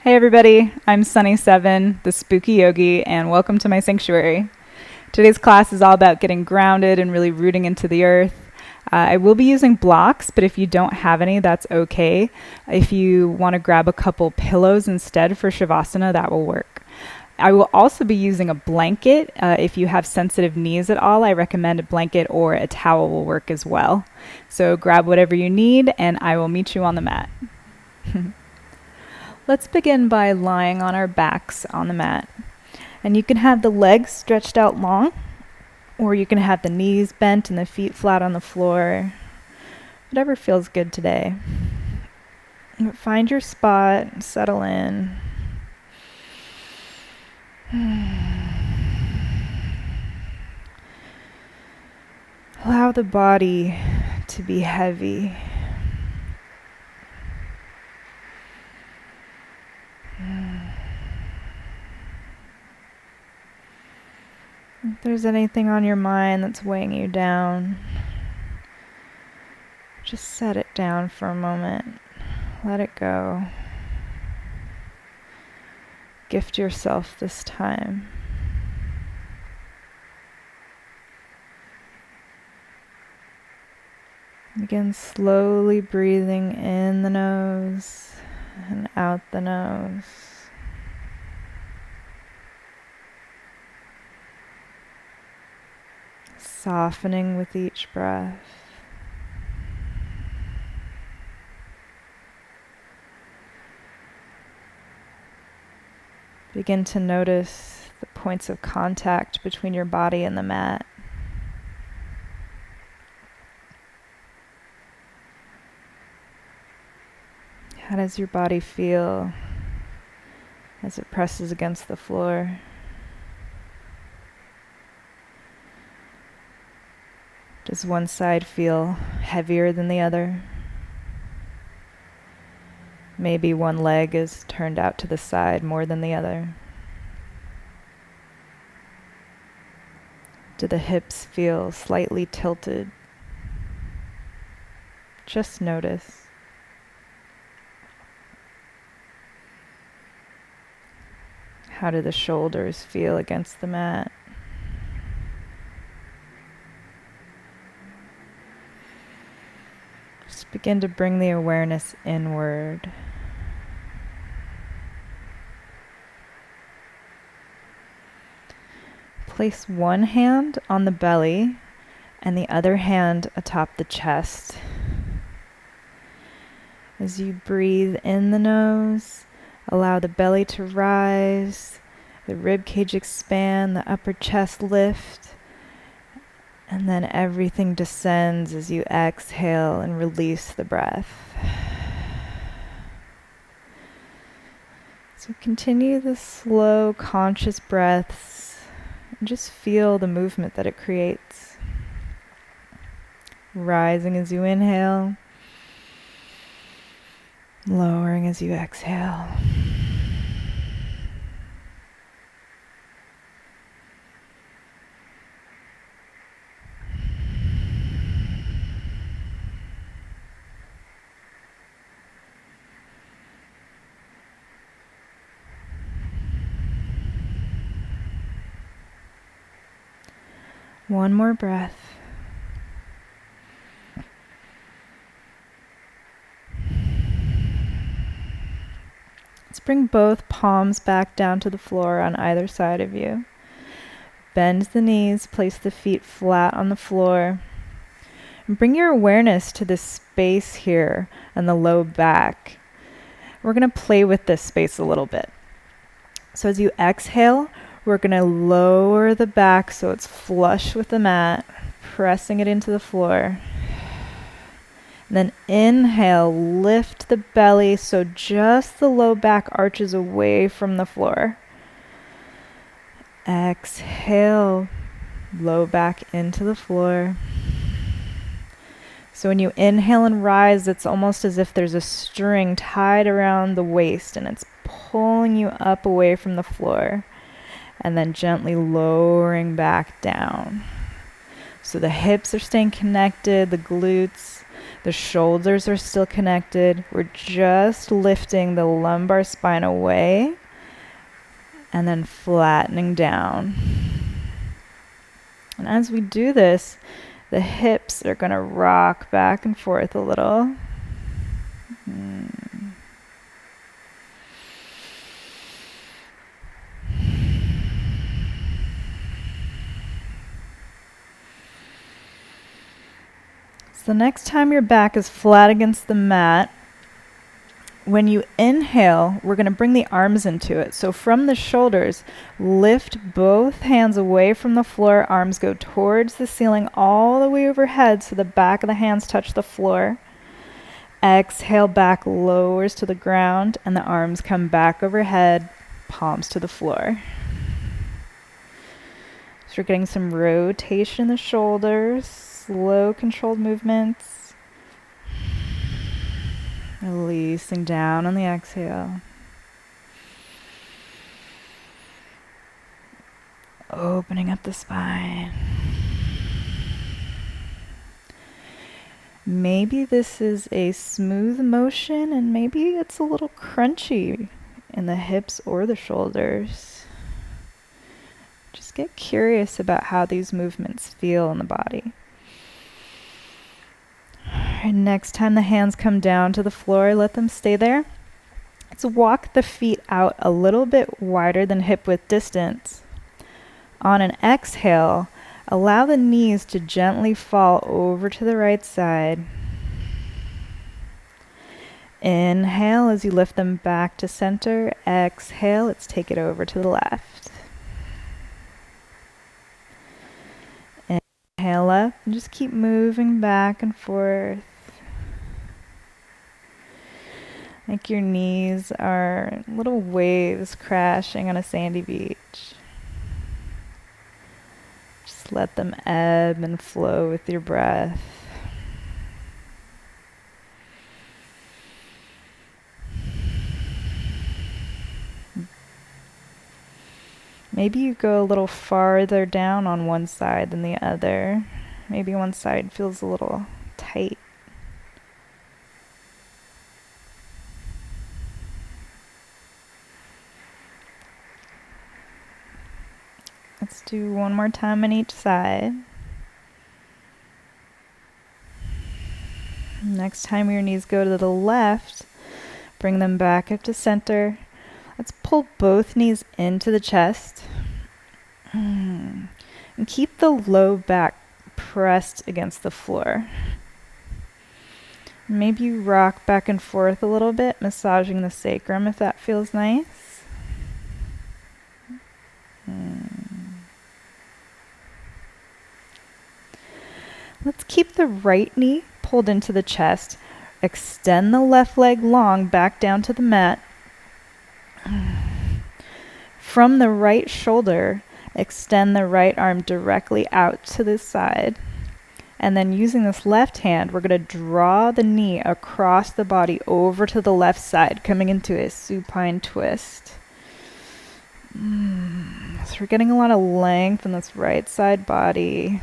Hey everybody, I'm Sunny7, the Spooky Yogi, and welcome to my sanctuary. Today's class is all about getting grounded and really rooting into the earth. I will be using blocks, but if you don't have any, that's okay. If you want to grab a couple pillows instead for Shavasana, that will work. I will also be using a blanket. If you have sensitive knees at all, I recommend a blanket or a towel will work as well. So grab whatever you need, and I will meet you on the mat. Let's begin by lying on our backs on the mat. And you can have the legs stretched out long, or you can have the knees bent and the feet flat on the floor. Whatever feels good today. But find your spot, settle in. Allow the body to be heavy. If there's anything on your mind that's weighing you down, just set it down for a moment. Let it go. Gift yourself this time. Begin slowly breathing in the nose and out the nose. Softening with each breath. Begin to notice the points of contact between your body and the mat. How does your body feel as it presses against the floor? Does one side feel heavier than the other? Maybe one leg is turned out to the side more than the other. Do the hips feel slightly tilted? Just notice. How do the shoulders feel against the mat? Just begin to bring the awareness inward. Place one hand on the belly and the other hand atop the chest. As you breathe in the nose, allow the belly to rise, the rib cage expand, the upper chest lift, and then everything descends as you exhale and release the breath. So continue the slow, conscious breaths and just feel the movement that it creates. Rising as you inhale, lowering as you exhale. One more breath. Let's bring both palms back down to the floor on either side of you. Bend the knees, place the feet flat on the floor. And bring your awareness to this space here and the low back. We're going to play with this space a little bit. So as you exhale, we're going to lower the back so it's flush with the mat, pressing it into the floor. And then inhale, lift the belly so just the low back arches away from the floor. Exhale, low back into the floor. So when you inhale and rise, it's almost as if there's a string tied around the waist and it's pulling you up away from the floor. And then gently lowering back down. So the hips are staying connected, the glutes, The shoulders are still connected. We're just lifting the lumbar spine away and then flattening down. And as we do this, the hips are going to rock back and forth a little. So the next time your back is flat against the mat, when you inhale, we're going to bring the arms into it. So from the shoulders, lift both hands away from the floor. Arms go towards the ceiling all the way overhead so the back of the hands touch the floor. Exhale, back lowers to the ground and the arms come back overhead, palms to the floor. So we're getting some rotation in the shoulders, slow controlled movements. Releasing down on the exhale. Opening up the spine. Maybe this is a smooth motion and maybe it's a little crunchy in the hips or the shoulders. Just get curious about how these movements feel in the body. And next time the hands come down to the floor, let them stay there. Let's walk the feet out a little bit wider than hip width distance. On an exhale, allow the knees to gently fall over to the right side. Inhale as you lift them back to center. Exhale, let's take it over to the left. Inhale up and just keep moving back and forth. Like your knees are little waves crashing on a sandy beach. Just let them ebb and flow with your breath. Maybe you go a little farther down on one side than the other. Maybe one side feels a little tight. Let's do one more time on each side. Next time your knees go to the left, bring them back up to center. Let's pull both knees into the chest. And keep the low back pressed against the floor. Maybe you rock back and forth a little bit, massaging the sacrum if that feels nice. Let's keep the right knee pulled into the chest. Extend the left leg long back down to the mat. From the right shoulder, extend the right arm directly out to the side. And then using this left hand, we're going to draw the knee across the body over to the left side, coming into a supine twist. So we're getting a lot of length in this right side body.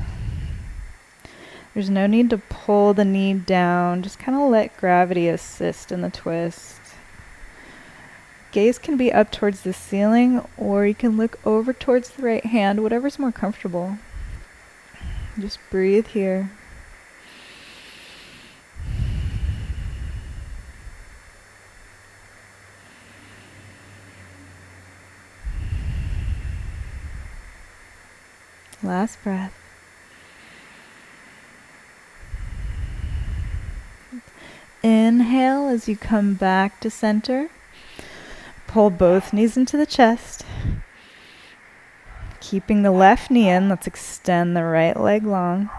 There's no need to pull the knee down. Just kind of let gravity assist in the twist. Gaze can be up towards the ceiling, or you can look over towards the right hand, whatever's more comfortable. Just breathe here. Last breath. Inhale as you come back to center. Pull both knees into the chest. Keeping the left knee in, let's extend the right leg long.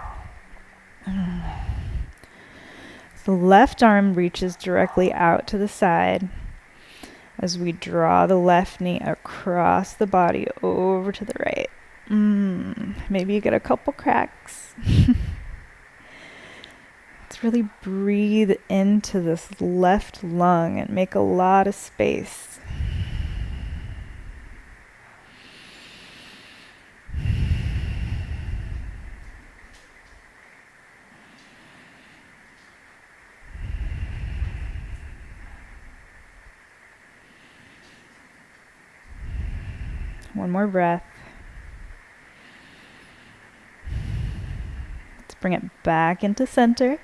The left arm reaches directly out to the side as we draw the left knee across the body over to the right. Maybe you get a couple cracks. Let's really breathe into this left lung and make a lot of space. One more breath. Let's bring it back into center.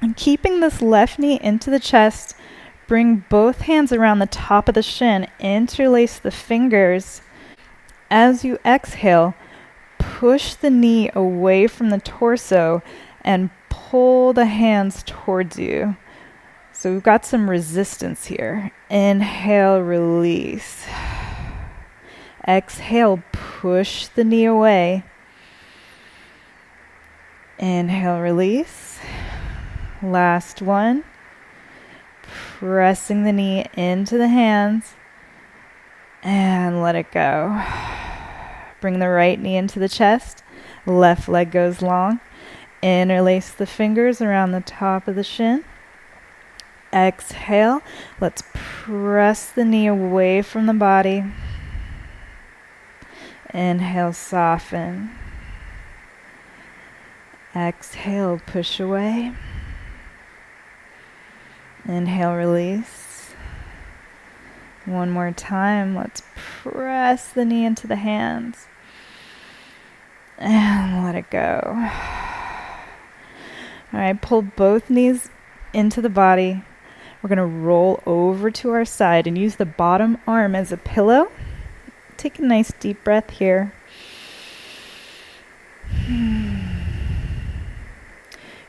And keeping this left knee into the chest, bring both hands around the top of the shin. Interlace the fingers. As you exhale, push the knee away from the torso and pull the hands towards you. So we've got some resistance here. Inhale, release. Exhale, push the knee away. Inhale, release. Last one. Pressing the knee into the hands and let it go. Bring the right knee into the chest. Left leg goes long. Interlace the fingers around the top of the shin. Exhale. Let's press the knee away from the body. Inhale, soften. Exhale, push away. Inhale, release. One more time. Let's press the knee into the hands. And let it go. All right, pull both knees into the body. We're going to roll over to our side and use the bottom arm as a pillow. Take a nice deep breath here.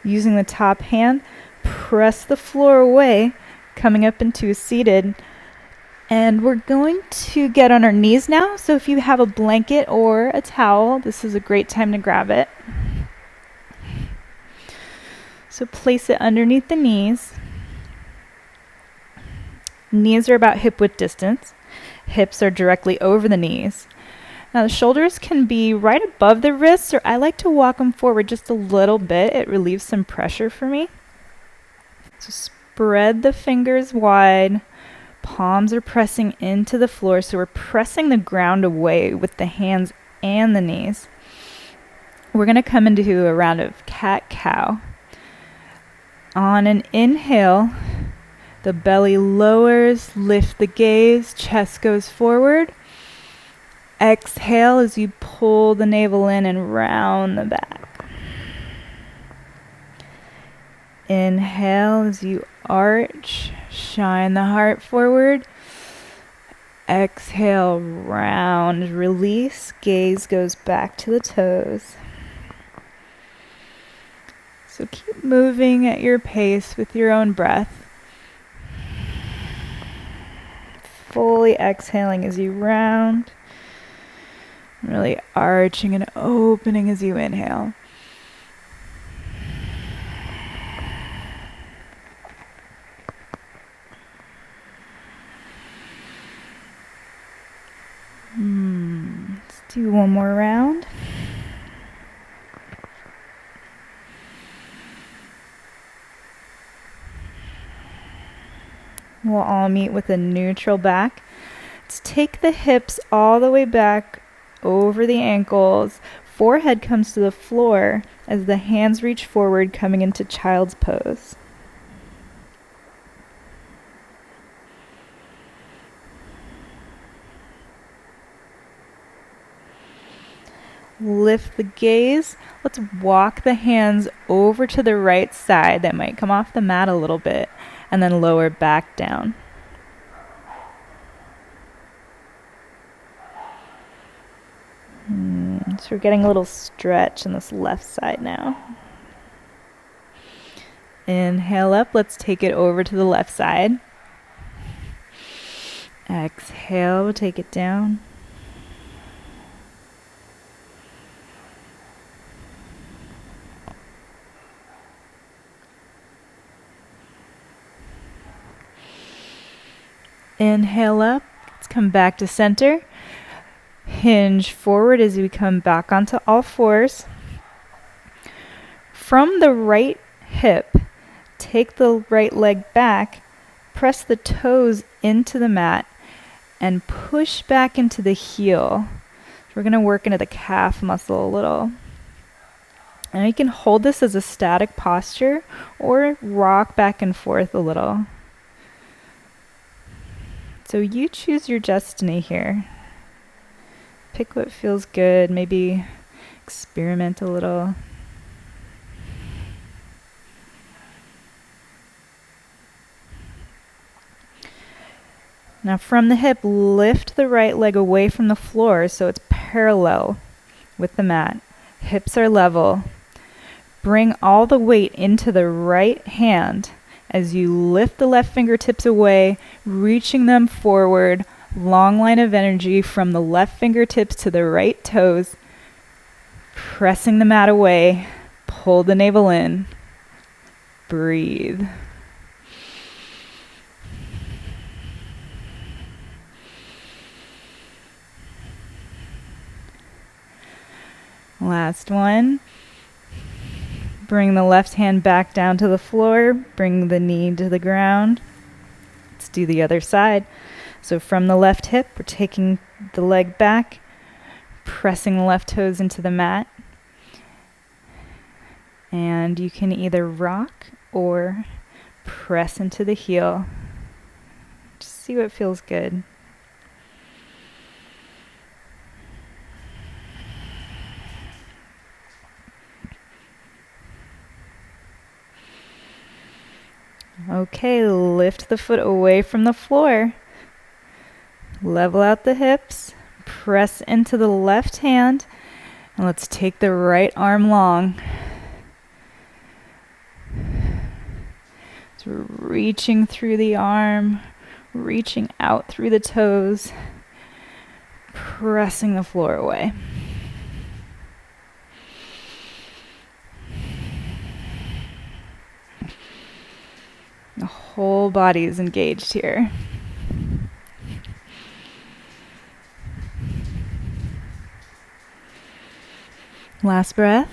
Using the top hand, press the floor away, coming up into a seated. And we're going to get on our knees now. So if you have a blanket or a towel, this is a great time to grab it. So place it underneath the knees. Knees are about hip width distance. Hips are directly over the knees. Now the shoulders can be right above the wrists, or I like to walk them forward just a little bit. It relieves some pressure for me. So spread the fingers wide. Palms are pressing into the floor, so we're pressing the ground away with the hands and the knees. We're going to come into a round of cat-cow. On an inhale, the belly lowers, lift the gaze, chest goes forward. Exhale as you pull the navel in and round the back. Inhale as you arch, shine the heart forward. Exhale, round, release, gaze goes back to the toes. So keep moving at your pace with your own breath. Fully exhaling as you round. Really arching and opening as you inhale. Let's do one more round. We'll all meet with a neutral back. Let's take the hips all the way back over the ankles. Forehead comes to the floor as the hands reach forward, coming into child's pose. Lift the gaze. Let's walk the hands over to the right side. That might come off the mat a little bit, and then lower back down. So we're getting a little stretch in this left side now. Inhale up. Let's take it over to the left side. Exhale, we'll take it down. Inhale up. Let's come back to center. Hinge forward as we come back onto all fours. From the right hip, take the right leg back, press the toes into the mat, and push back into the heel. So we're going to work into the calf muscle a little. And you can hold this as a static posture or rock back and forth a little. So you choose your destiny here. Pick what feels good, maybe experiment a little. Now from the hip, lift the right leg away from the floor so it's parallel with the mat. Hips are level. Bring all the weight into the right hand as you lift the left fingertips away, reaching them forward. Long line of energy from the left fingertips to the right toes. Pressing the mat away. Pull the navel in. Breathe. Last one. Bring the left hand back down to the floor. Bring the knee to the ground. Let's do the other side. So from the left hip, we're taking the leg back, pressing the left toes into the mat. And you can either rock or press into the heel. Just see what feels good. Okay, lift the foot away from the floor. Level out the hips. Press into the left hand. And let's take the right arm long. So reaching through the arm, reaching out through the toes, pressing the floor away. The whole body is engaged here. Last breath.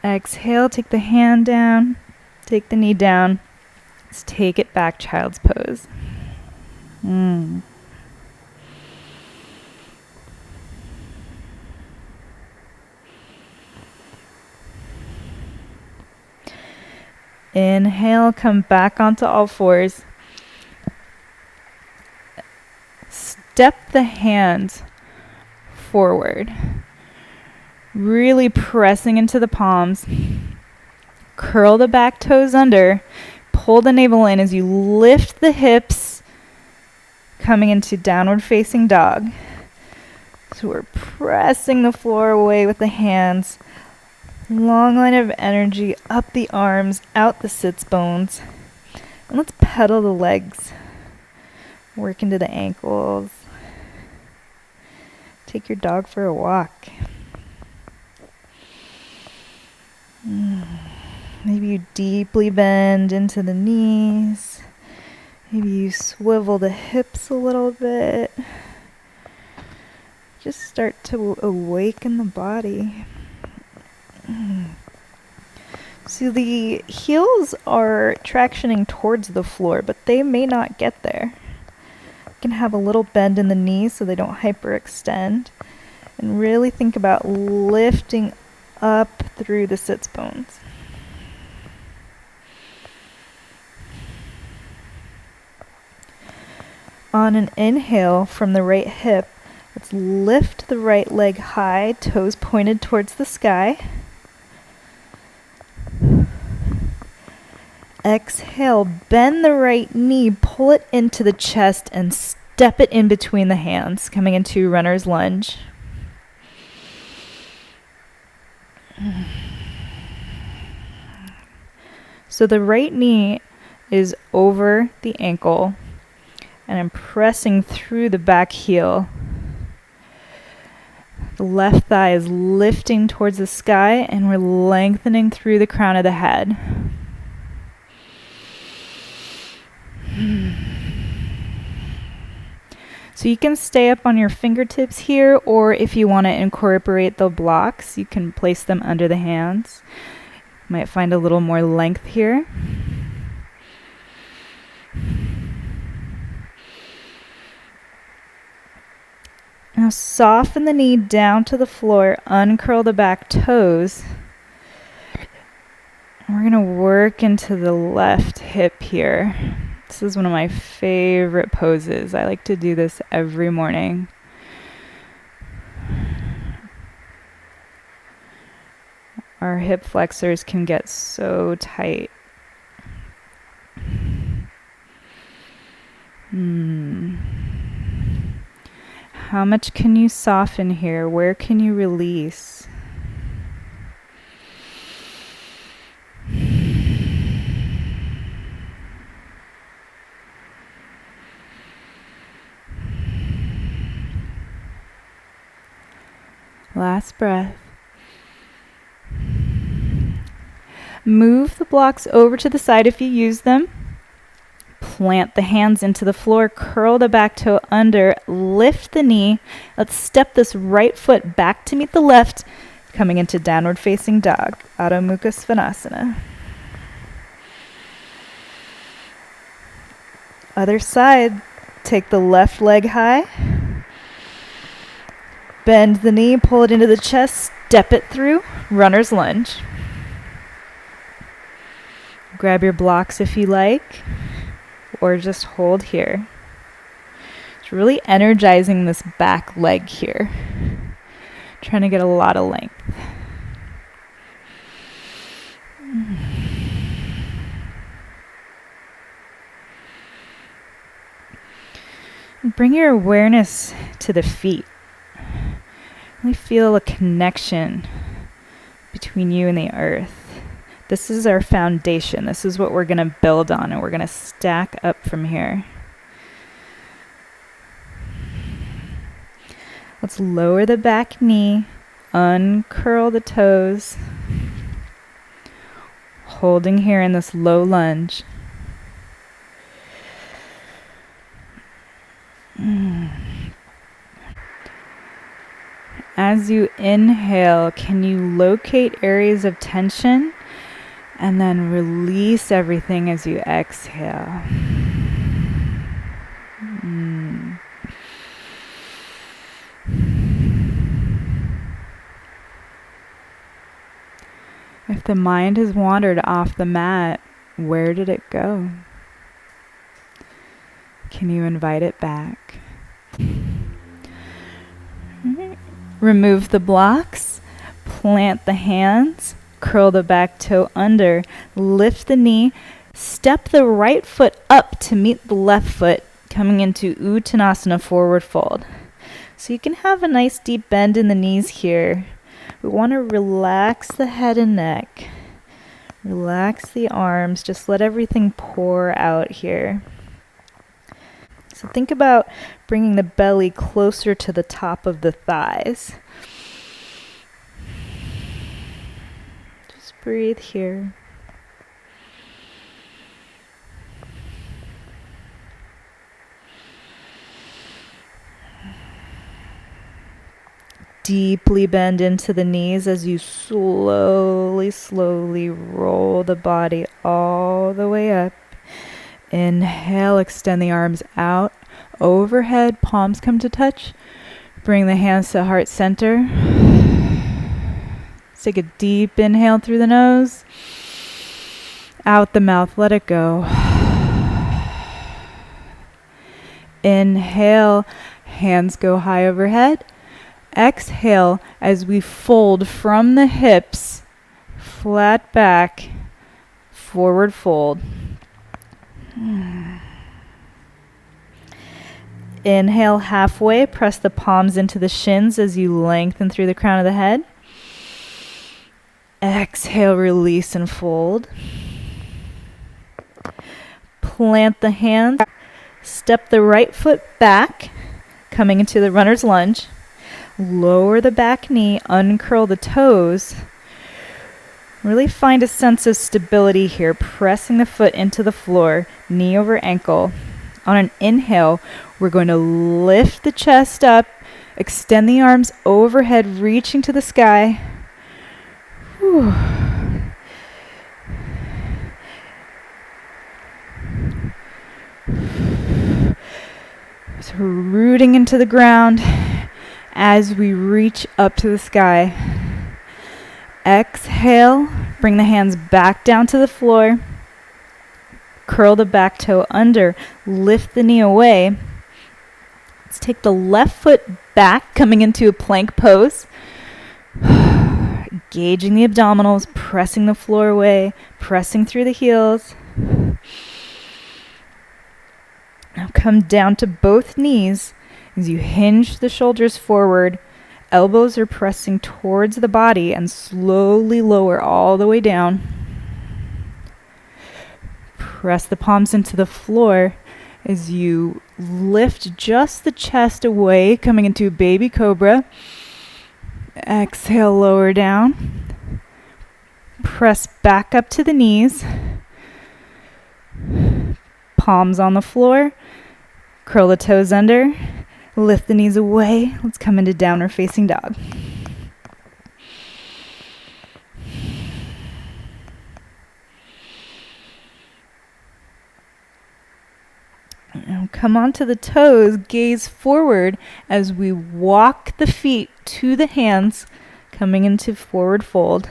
Exhale, take the hand down, take the knee down. Let's take it back, child's pose. Inhale, come back onto all fours. Step the hands forward. Really pressing into the palms. Curl the back toes under. Pull the navel in as you lift the hips, coming into downward facing dog. So we're pressing the floor away with the hands. Long line of energy up the arms, out the sits bones. And let's pedal the legs. Work into the ankles. Take your dog for a walk. Maybe you deeply bend into the knees. Maybe you swivel the hips a little bit. Just start to awaken the body. So the heels are tractioning towards the floor, but they may not get there. You can have a little bend in the knees so they don't hyperextend. And really think about lifting up through the sits bones. On an inhale from the right hip, let's lift the right leg high, toes pointed towards the sky. Exhale, bend the right knee, pull it into the chest and step it in between the hands, coming into runner's lunge. So the right knee is over the ankle and I'm pressing through the back heel. The left thigh is lifting towards the sky and we're lengthening through the crown of the head. So you can stay up on your fingertips here, or if you want to incorporate the blocks, you can place them under the hands. You might find a little more length here. Now soften the knee down to the floor, uncurl the back toes. And we're going to work into the left hip here. This is one of my favorite poses. I like to do this every morning. Our hip flexors can get so tight. How much can you soften here? Where can you release? Last breath. Move the blocks over to the side if you use them. Plant the hands into the floor, curl the back toe under, lift the knee. Let's step this right foot back to meet the left, coming into downward facing dog, Adho Mukha Svanasana. Other side, take the left leg high. Bend the knee, pull it into the chest, step it through, runner's lunge. Grab your blocks if you like, or just hold here. It's really energizing this back leg here. Trying to get a lot of length. Bring your awareness to the feet. Really feel a connection between you and the earth. This is our foundation. This is what we're going to build on, and we're going to stack up from here. Let's lower the back knee, uncurl the toes, holding here in this low lunge. As you inhale, can you locate areas of tension? And then release everything as you exhale. If the mind has wandered off the mat, where did it go? Can you invite it back? Remove the blocks, plant the hands, curl the back toe under, lift the knee, step the right foot up to meet the left foot, coming into Uttanasana, forward fold. So you can have a nice deep bend in the knees here. We want to relax the head and neck. Relax the arms. Just let everything pour out here. So think about bringing the belly closer to the top of the thighs. Just breathe here. Deeply bend into the knees as you slowly roll the body all the way up. Inhale, extend the arms out, overhead, palms come to touch. Bring the hands to heart center. Let's take a deep inhale through the nose. Out the mouth, let it go. Inhale, hands go high overhead. Exhale as we fold from the hips, flat back, forward fold. Inhale halfway, press the palms into the shins as you lengthen through the crown of the head. Exhale, release and fold. Plant the hands, step the right foot back, coming into the runner's lunge. Lower the back knee, uncurl the toes. Really find a sense of stability here, pressing the foot into the floor, knee over ankle. On an inhale, we're going to lift the chest up, extend the arms overhead, reaching to the sky. Whew. So we're rooting into the ground as we reach up to the sky. Exhale, bring the hands back down to the floor. Curl the back toe under, lift the knee away. Let's take the left foot back, coming into a plank pose. Engaging the abdominals, pressing the floor away, pressing through the heels. Now come down to both knees as you hinge the shoulders forward. Elbows are pressing towards the body and slowly lower all the way down. Press the palms into the floor as you lift just the chest away, coming into a baby cobra. Exhale, lower down. Press back up to the knees. Palms on the floor. Curl the toes under. Lift the knees away. Let's come into downward facing dog. Now come onto the toes, gaze forward as we walk the feet to the hands, coming into forward fold.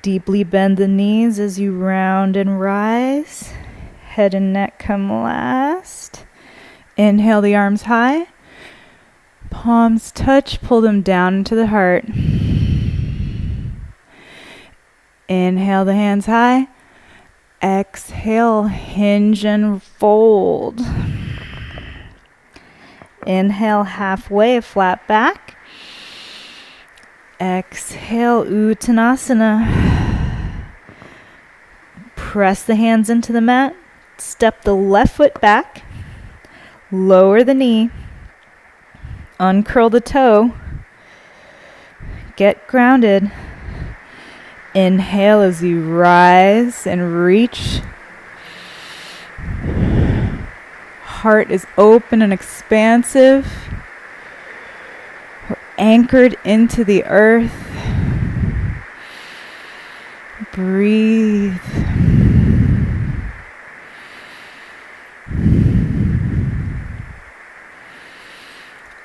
Deeply bend the knees as you round and rise. Head and neck come last. Inhale the arms high. Palms touch, pull them down into the heart. Inhale the hands high. Exhale, hinge and fold. Inhale halfway, flat back. Exhale, Uttanasana. Press the hands into the mat. Step the left foot back. Lower the knee. Uncurl the toe. Get grounded. Inhale as you rise and reach. Heart is open and expansive. We're anchored into the earth. Breathe.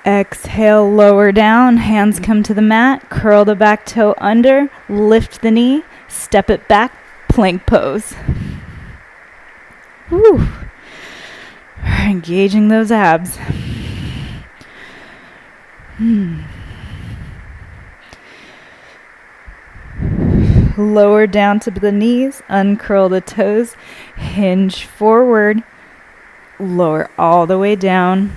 Exhale, lower down, hands come to the mat, curl the back toe under, lift the knee, step it back, plank pose. Woo. Engaging those abs. Lower down to the knees, uncurl the toes, hinge forward, lower all the way down.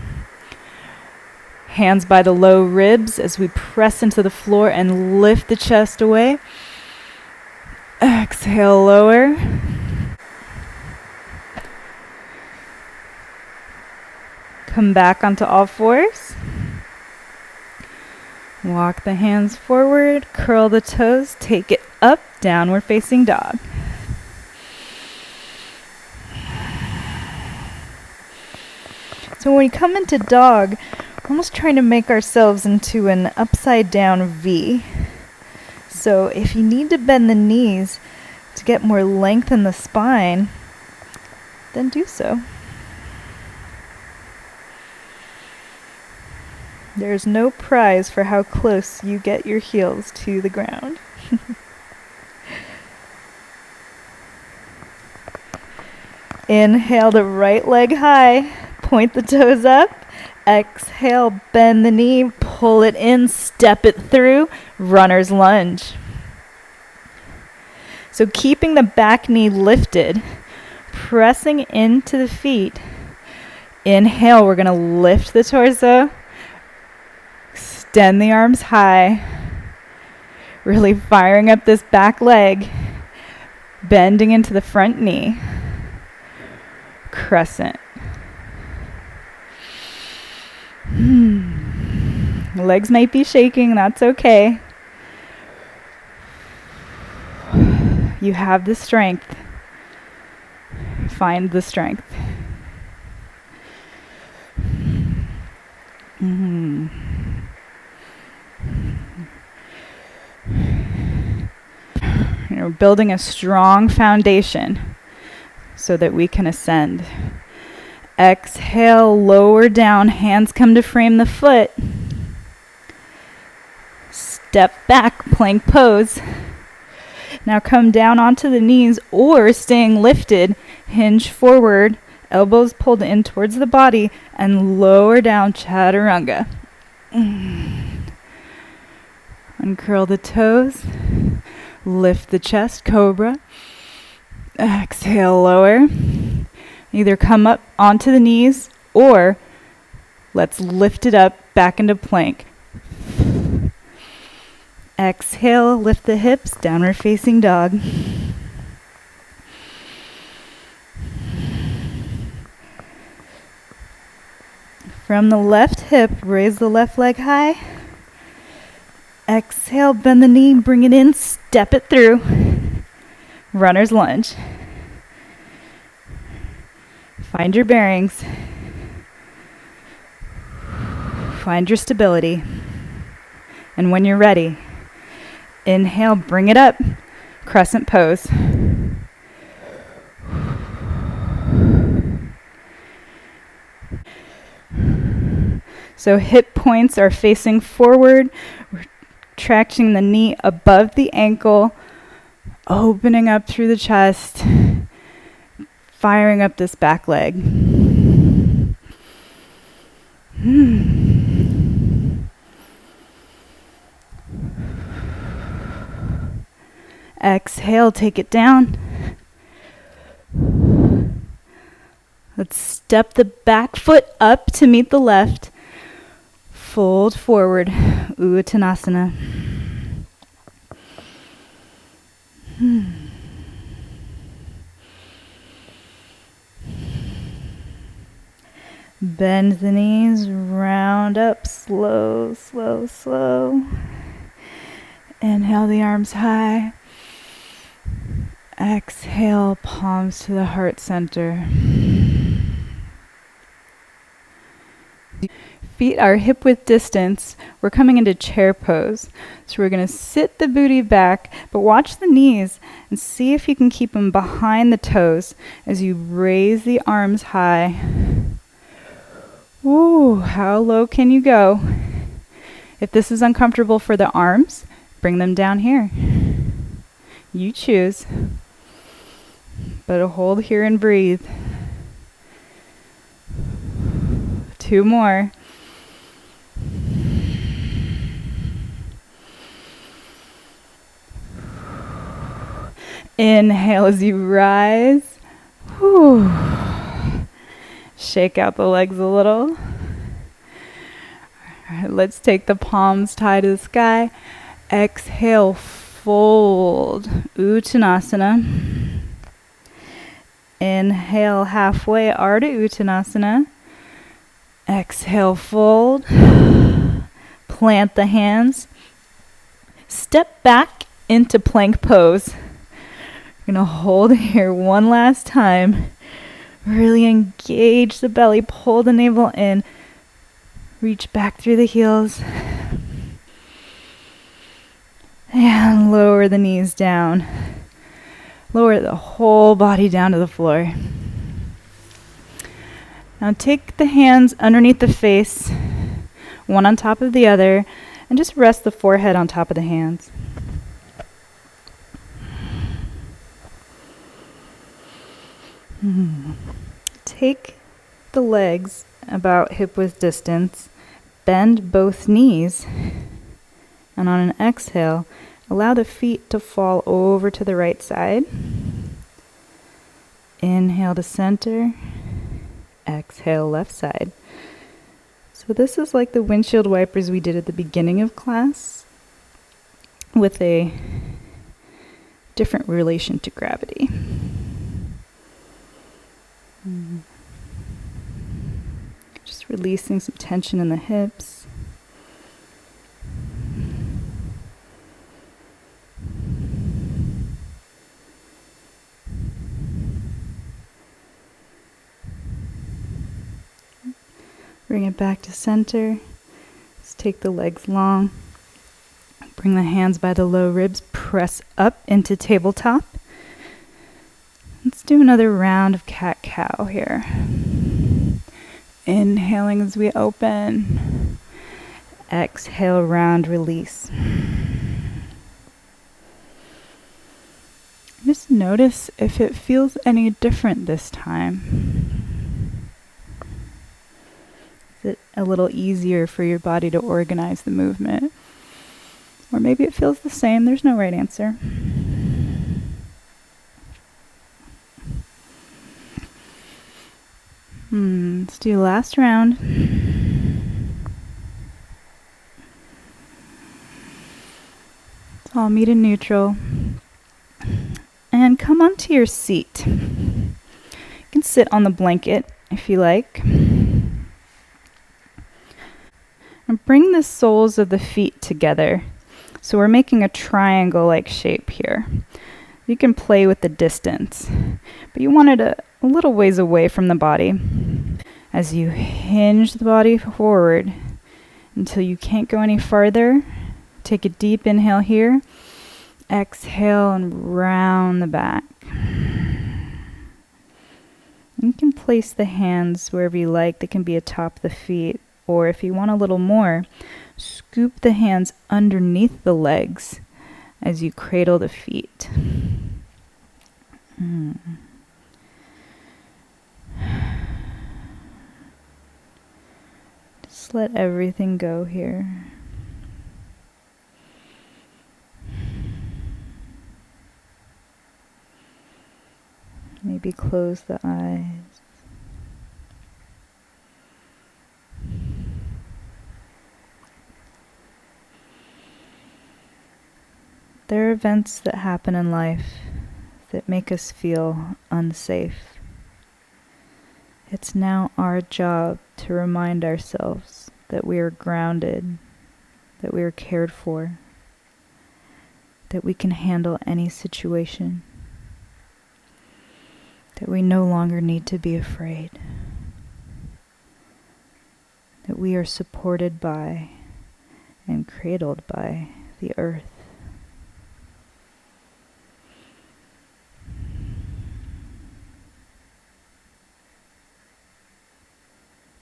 Hands by the low ribs as we press into the floor and lift the chest away. Exhale, lower. Come back onto all fours. Walk the hands forward, curl the toes, take it up, downward facing dog. So when we come into dog, we're almost trying to make ourselves into an upside down V. So if you need to bend the knees to get more length in the spine, then do so. There's no prize for how close you get your heels to the ground. Inhale the right leg high, point the toes up. Exhale, bend the knee, pull it in, step it through, runner's lunge. So keeping the back knee lifted, pressing into the feet. Inhale, we're going to lift the torso. Extend the arms high, really firing up this back leg, bending into the front knee, crescent. Legs might be shaking, that's okay. You have the strength. Find the strength. Building a strong foundation so that we can ascend. Exhale, lower down, hands come to frame the foot. Step back, plank pose. Now come down onto the knees or staying lifted, hinge forward, elbows pulled in towards the body, and lower down, chaturanga. Uncurl the toes, lift the chest, cobra. Exhale, lower. Either come up onto the knees or let's lift it up back into plank. Exhale, lift the hips, downward facing dog. From the left hip, raise the left leg high. Exhale, bend the knee, bring it in, step it through. Runner's lunge. Find your bearings. Find your stability. And when you're ready, inhale, bring it up, crescent pose. So hip points are facing forward, retracting the knee above the ankle, opening up through the chest, firing up this back leg. Exhale, take it down. Let's step the back foot up to meet the left. Fold forward, Uttanasana. Bend the knees, round up, slow, slow, slow. Inhale the arms high. Exhale, palms to the heart center. Feet are hip width distance. We're coming into chair pose. So we're going to sit the booty back, but watch the knees and see if you can keep them behind the toes as you raise the arms high. Ooh, how low can you go? If this is uncomfortable for the arms, bring them down here. You choose. But hold here and breathe. 2 more. Inhale as you rise. Whew. Shake out the legs a little. All right, let's take the palms tied to the sky. Exhale, fold. Uttanasana. Inhale halfway, Ardha Uttanasana. Exhale, fold. Plant the hands. Step back into plank pose. You're going to hold here one last time. Really engage the belly. Pull the navel in. Reach back through the heels. And lower the knees down. Lower the whole body down to the floor. Now take the hands underneath the face, one on top of the other, and just rest the forehead on top of the hands. Take the legs about hip width distance, bend both knees, and on an exhale, allow the feet to fall over to the right side. Inhale to center. Exhale, left side. So this is like the windshield wipers we did at the beginning of class with a different relation to gravity. Just releasing some tension in the hips. Bring it back to center. Let's take the legs long. Bring the hands by the low ribs. Press up into tabletop. Let's do another round of cat-cow here. Inhaling as we open. Exhale, round release. Just notice if it feels any different this time. Is it a little easier for your body to organize the movement? Or maybe it feels the same. There's no right answer. Let's do last round. Let's all meet in neutral. And come onto your seat. You can sit on the blanket if you like. And bring the soles of the feet together. So we're making a triangle-like shape here. You can play with the distance, but you want it a little ways away from the body. As you hinge the body forward until you can't go any farther, take a deep inhale here. Exhale and round the back. You can place the hands wherever you like. They can be atop the feet, or if you want a little more, scoop the hands underneath the legs as you cradle the feet. Just let everything go here. Maybe close the eyes. There are events that happen in life that make us feel unsafe. It's now our job to remind ourselves that we are grounded, that we are cared for, that we can handle any situation, that we no longer need to be afraid, that we are supported by and cradled by the earth.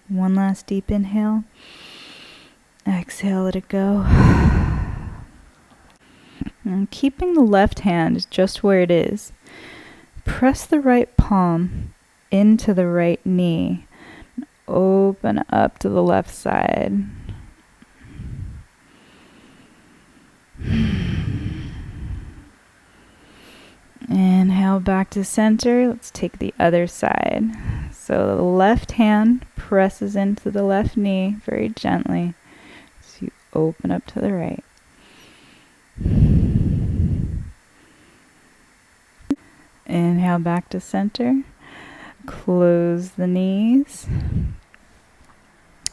One last deep inhale. Exhale, let it go. And keeping the left hand just where it is, press the right palm into the right knee. Open up to the left side. Inhale back to center. Let's take the other side. So the left hand presses into the left knee very gently. So you open up to the right. Inhale back to center. Close the knees.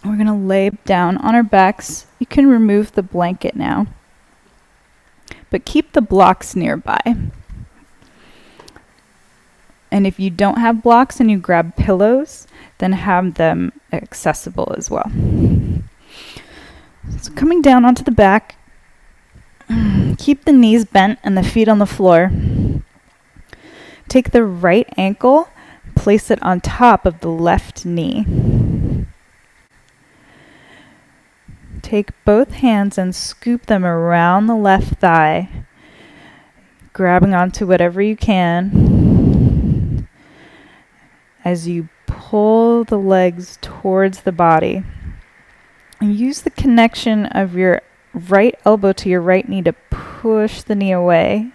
We're going to lay down on our backs. You can remove the blanket now, but keep the blocks nearby. And if you don't have blocks and you grab pillows, then have them accessible as well. So coming down onto the back, keep the knees bent and the feet on the floor. Take the right ankle, place it on top of the left knee. Take both hands and scoop them around the left thigh, grabbing onto whatever you can as you pull the legs towards the body. And use the connection of your right elbow to your right knee to push the knee away.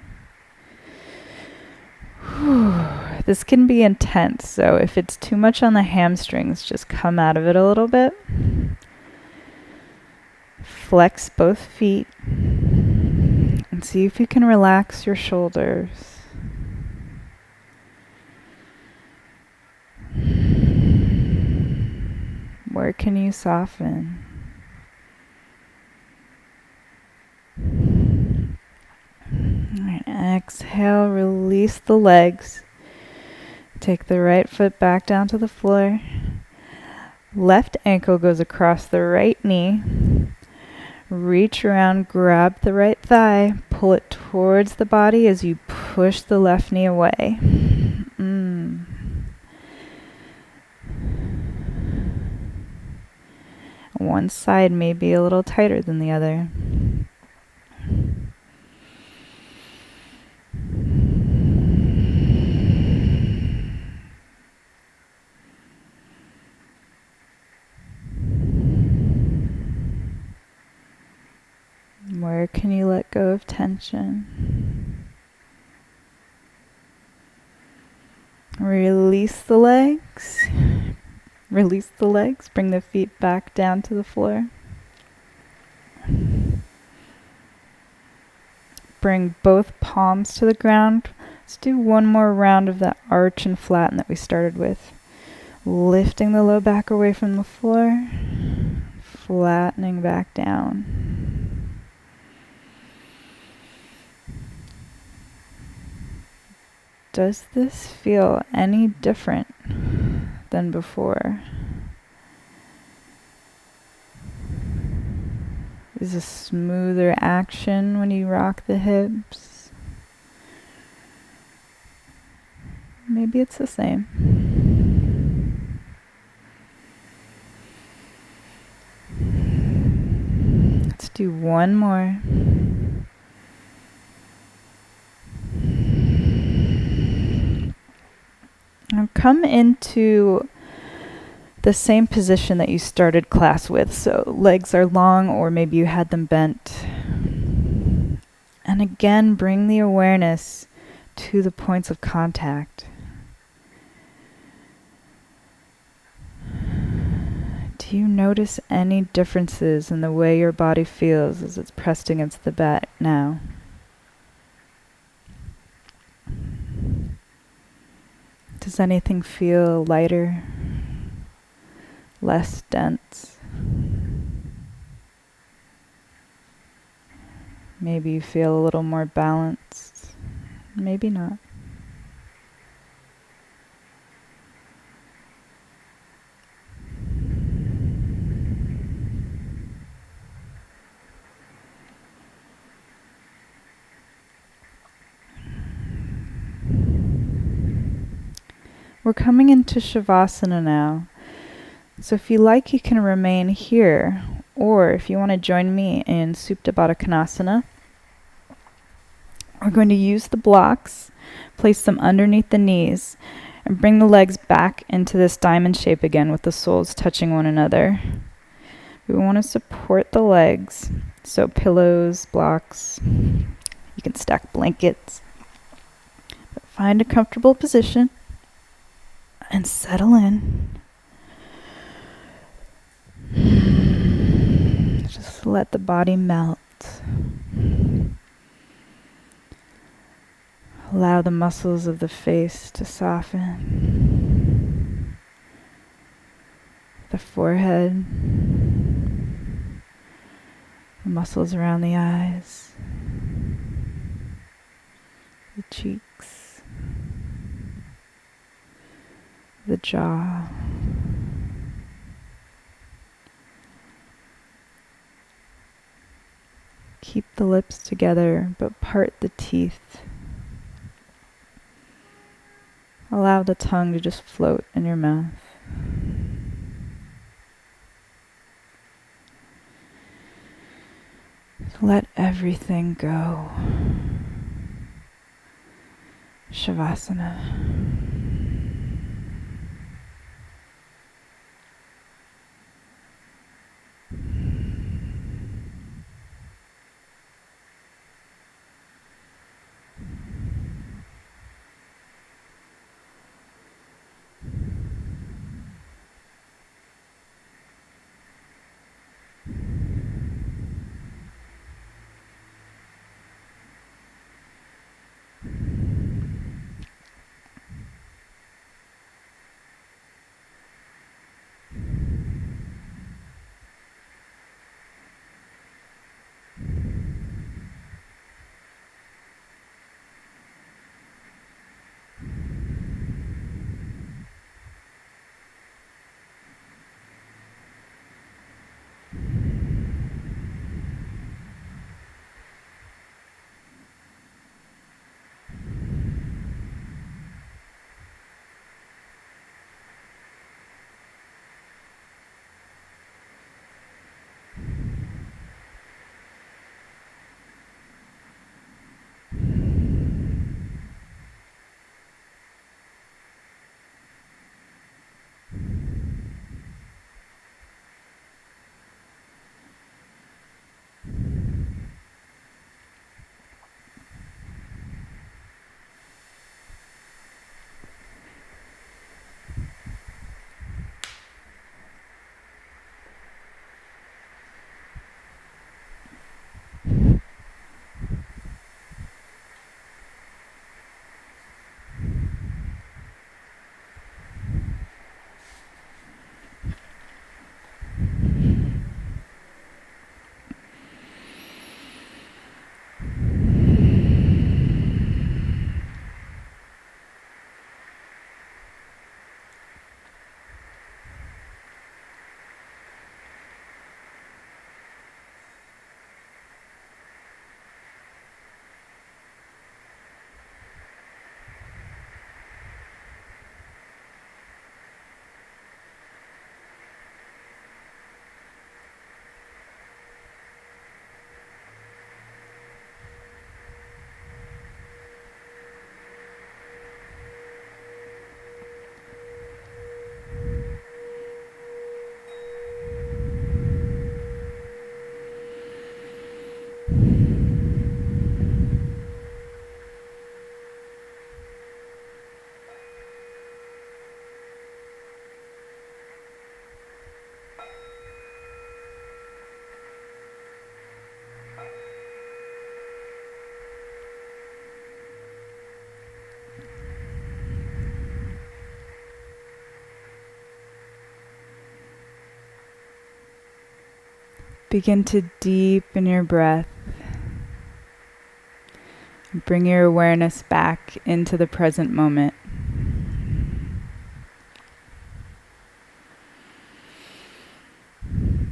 This can be intense, so if it's too much on the hamstrings, just come out of it a little bit. Flex both feet and see if you can relax your shoulders. Where can you soften? All right, exhale, release the legs. Take the right foot back down to the floor. Left ankle goes across the right knee. Reach around, grab the right thigh, pull it towards the body as you push the left knee away. One side may be a little tighter than the other. Where can you let go of tension? Release the legs. Release the legs. Bring the feet back down to the floor. Bring both palms to the ground. Let's do one more round of that arch and flatten that we started with. Lifting the low back away from the floor. Flattening back down. Does this feel any different than before? Is a smoother action when you rock the hips? Maybe it's the same. Let's do one more. Now come into the same position that you started class with. So legs are long, or maybe you had them bent. And again, bring the awareness to the points of contact. Do you notice any differences in the way your body feels as it's pressed against the mat now? Does anything feel lighter? Less dense? Maybe you feel a little more balanced. Maybe not. We're coming into Shavasana now. So if you like, you can remain here. Or if you want to join me in Supta Baddha Konasana, we're going to use the blocks, place them underneath the knees, and bring the legs back into this diamond shape again with the soles touching one another. We want to support the legs. So pillows, blocks, you can stack blankets. But find a comfortable position and settle in. Just let the body melt. Allow the muscles of the face to soften. The forehead. The muscles around the eyes. The cheeks. The jaw. Keep the lips together, but part the teeth. Allow the tongue to just float in your mouth. Let everything go. Shavasana. Begin to deepen your breath. Bring your awareness back into the present moment.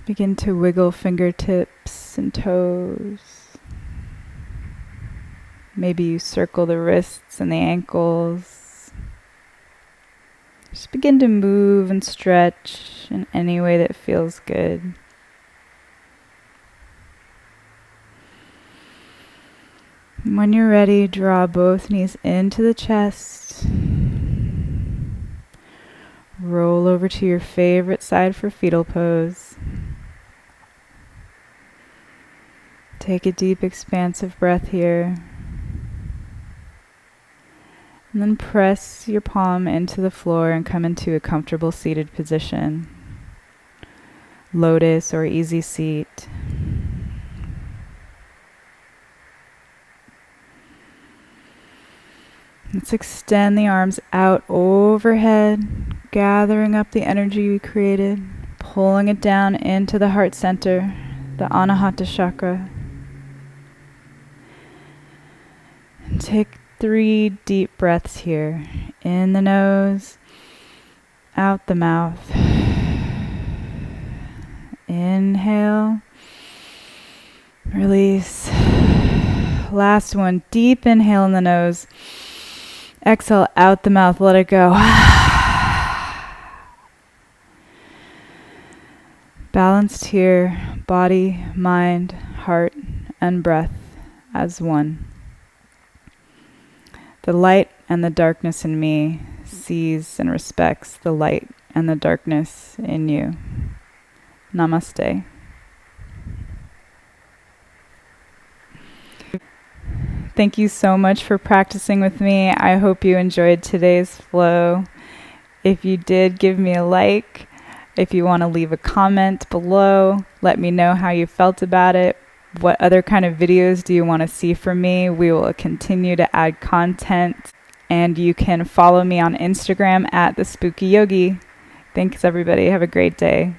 Begin to wiggle fingertips and toes. Maybe you circle the wrists and the ankles. Just begin to move and stretch in any way that feels good. And when you're ready, draw both knees into the chest. Roll over to your favorite side for fetal pose. Take a deep, expansive breath here. And then press your palm into the floor and come into a comfortable seated position. Lotus or easy seat. Let's extend the arms out overhead, gathering up the energy we created, pulling it down into the heart center, the Anahata chakra. And take 3 deep breaths here. In the nose, out the mouth. Inhale, release. Last one, deep inhale in the nose. Exhale out the mouth, let it go. Balanced here, body, mind, heart, and breath as one. The light and the darkness in me sees and respects the light and the darkness in you. Namaste. Thank you so much for practicing with me. I hope you enjoyed today's flow. If you did, give me a like. If you want to leave a comment below, let me know how you felt about it. What other kind of videos do you want to see from me? We will continue to add content. And you can follow me on Instagram at The Spooky Yogi. Thanks, everybody. Have a great day.